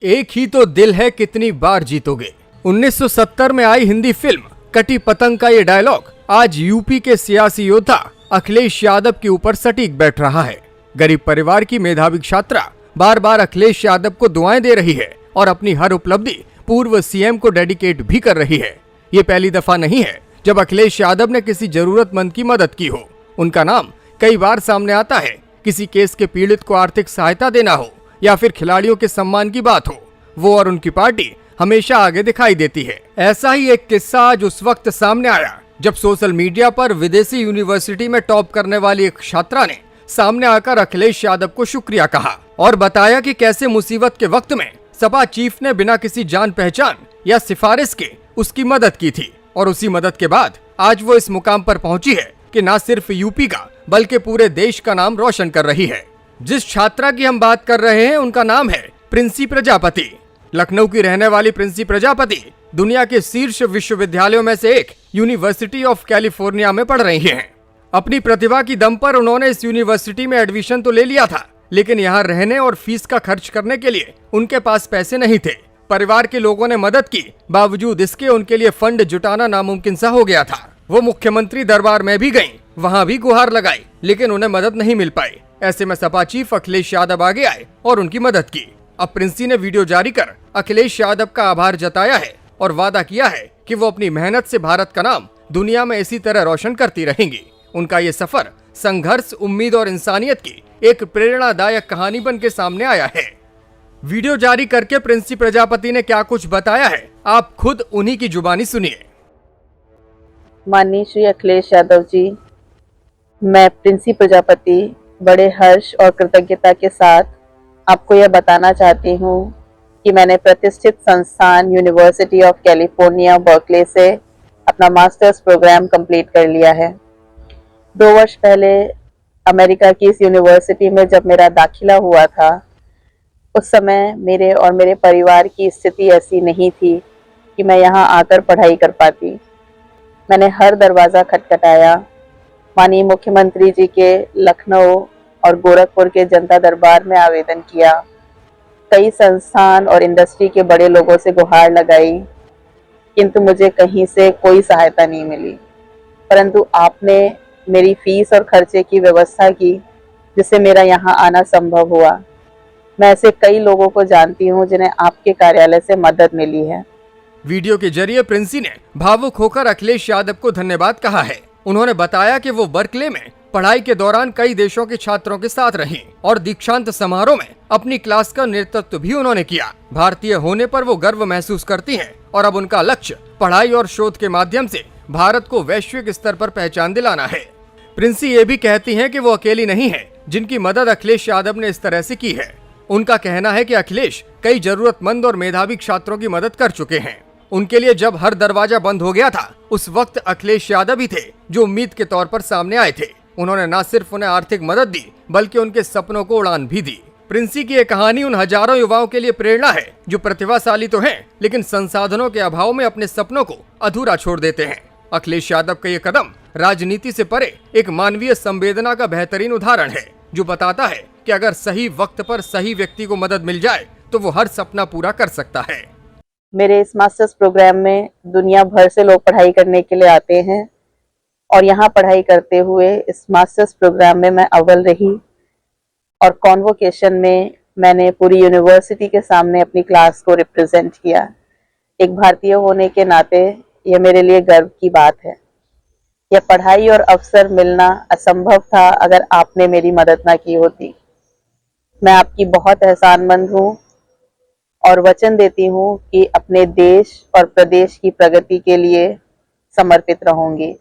एक ही तो दिल है कितनी बार जीतोगे। 1970 में आई हिंदी फिल्म कटी पतंग का ये डायलॉग आज यूपी के सियासी योद्धा अखिलेश यादव के ऊपर सटीक बैठ रहा है। गरीब परिवार की मेधावी छात्रा बार बार अखिलेश यादव को दुआएं दे रही है और अपनी हर उपलब्धि पूर्व सीएम को डेडिकेट भी कर रही है। ये पहली दफा नहीं है जब अखिलेश यादव ने किसी जरूरतमंद की मदद की हो। उनका नाम कई बार सामने आता है। किसी केस के पीड़ित को आर्थिक सहायता देना हो या फिर खिलाड़ियों के सम्मान की बात हो, वो और उनकी पार्टी हमेशा आगे दिखाई देती है। ऐसा ही एक किस्सा आज उस वक्त सामने आया जब सोशल मीडिया पर विदेशी यूनिवर्सिटी में टॉप करने वाली एक छात्रा ने सामने आकर अखिलेश यादव को शुक्रिया कहा और बताया कि कैसे मुसीबत के वक्त में सपा चीफ ने बिना किसी जान पहचान या सिफारिश के उसकी मदद की थी और उसी मदद के बाद आज वो इस मुकाम पर पहुंची है कि न सिर्फ यूपी का बल्कि पूरे देश का नाम रोशन कर रही है। जिस छात्रा की हम बात कर रहे हैं उनका नाम है प्रिंसी प्रजापति। लखनऊ की रहने वाली प्रिंसी प्रजापति दुनिया के शीर्ष विश्वविद्यालयों में से एक यूनिवर्सिटी ऑफ कैलिफोर्निया में पढ़ रही हैं। अपनी प्रतिभा की दम पर उन्होंने इस यूनिवर्सिटी में एडमिशन तो ले लिया था, लेकिन यहाँ रहने और फीस का खर्च करने के लिए उनके पास पैसे नहीं थे। परिवार के लोगों ने मदद की, बावजूद इसके उनके लिए फंड जुटाना नामुमकिन सा हो गया था। वो मुख्यमंत्री दरबार में भी गईं, वहाँ भी गुहार लगाई, लेकिन उन्हें मदद नहीं मिल पाई। ऐसे में सपा चीफ अखिलेश यादव आगे आए और उनकी मदद की। अब प्रिंसी ने वीडियो जारी कर अखिलेश यादव का आभार जताया है और वादा किया है कि वो अपनी मेहनत से भारत का नाम दुनिया में इसी तरह रोशन करती रहेंगी। उनका ये सफर संघर्ष, उम्मीद और इंसानियत की एक प्रेरणादायक कहानी बन के सामने आया है। वीडियो जारी करके प्रिंसी प्रजापति ने क्या कुछ बताया है, आप खुद उन्हीं की जुबानी सुनिए। माननीय श्री अखिलेश यादव जी, मैं प्रिंसी प्रजापति बड़े हर्ष और कृतज्ञता के साथ आपको यह बताना चाहती हूँ कि मैंने प्रतिष्ठित संस्थान यूनिवर्सिटी ऑफ कैलिफोर्निया बर्कले से अपना मास्टर्स प्रोग्राम कंप्लीट कर लिया है। 2 वर्ष पहले अमेरिका की इस यूनिवर्सिटी में जब मेरा दाखिला हुआ था, उस समय मेरे और मेरे परिवार की स्थिति ऐसी नहीं थी कि मैं यहाँ आकर पढ़ाई कर पाती। मैंने हर दरवाज़ा खटखटाया, माननीय मुख्यमंत्री जी के लखनऊ और गोरखपुर के जनता दरबार में आवेदन किया, कई संस्थान और इंडस्ट्री के बड़े लोगों से गुहार लगाई, किंतु मुझे कहीं से कोई सहायता नहीं मिली। परंतु आपने मेरी फीस और खर्चे की व्यवस्था की, जिससे मेरा यहाँ आना संभव हुआ। मैं ऐसे कई लोगों को जानती हूँ जिन्हें आपके कार्यालय से मदद मिली है। वीडियो के जरिए प्रिंसी ने भावुक होकर अखिलेश यादव को धन्यवाद कहा है। उन्होंने बताया कि वो बर्कले में पढ़ाई के दौरान कई देशों के छात्रों के साथ रहीं और दीक्षांत समारोह में अपनी क्लास का नेतृत्व भी उन्होंने किया। भारतीय होने पर वो गर्व महसूस करती हैं और अब उनका लक्ष्य पढ़ाई और शोध के माध्यम से भारत को वैश्विक स्तर पर पहचान दिलाना है। प्रिंसी ये भी कहती हैं कि वो अकेली नहीं है जिनकी मदद अखिलेश यादव ने इस तरह से की है। उनका कहना है कि अखिलेश कई जरूरतमंद और मेधावी छात्रों की मदद कर चुके हैं। उनके लिए जब हर दरवाजा बंद हो गया था, उस वक्त अखिलेश यादव ही थे जो उम्मीद के तौर पर सामने आए थे। उन्होंने न सिर्फ उन्हें आर्थिक मदद दी, बल्कि उनके सपनों को उड़ान भी दी। प्रिंसी की ये कहानी उन हजारों युवाओं के लिए प्रेरणा है जो प्रतिभाशाली तो हैं, लेकिन संसाधनों के अभाव में अपने सपनों को अधूरा छोड़ देते हैं। अखिलेश यादव का ये कदम राजनीति से परे एक मानवीय संवेदना का बेहतरीन उदाहरण है, जो बताता है कि अगर सही वक्त पर सही व्यक्ति को मदद मिल जाए तो वो हर सपना पूरा कर सकता है। मेरे इस मास्टर्स प्रोग्राम में दुनिया भर से लोग पढ़ाई करने के लिए आते हैं और यहाँ पढ़ाई करते हुए इस मास्टर्स प्रोग्राम में मैं अव्वल रही और कॉन्वोकेशन में मैंने पूरी यूनिवर्सिटी के सामने अपनी क्लास को रिप्रेजेंट किया। एक भारतीय होने के नाते यह मेरे लिए गर्व की बात है। यह पढ़ाई और अवसर मिलना असंभव था अगर आपने मेरी मदद ना की होती। मैं आपकी बहुत एहसानमंद हूँ और वचन देती हूँ कि अपने देश और प्रदेश की प्रगति के लिए समर्पित रहूंगी।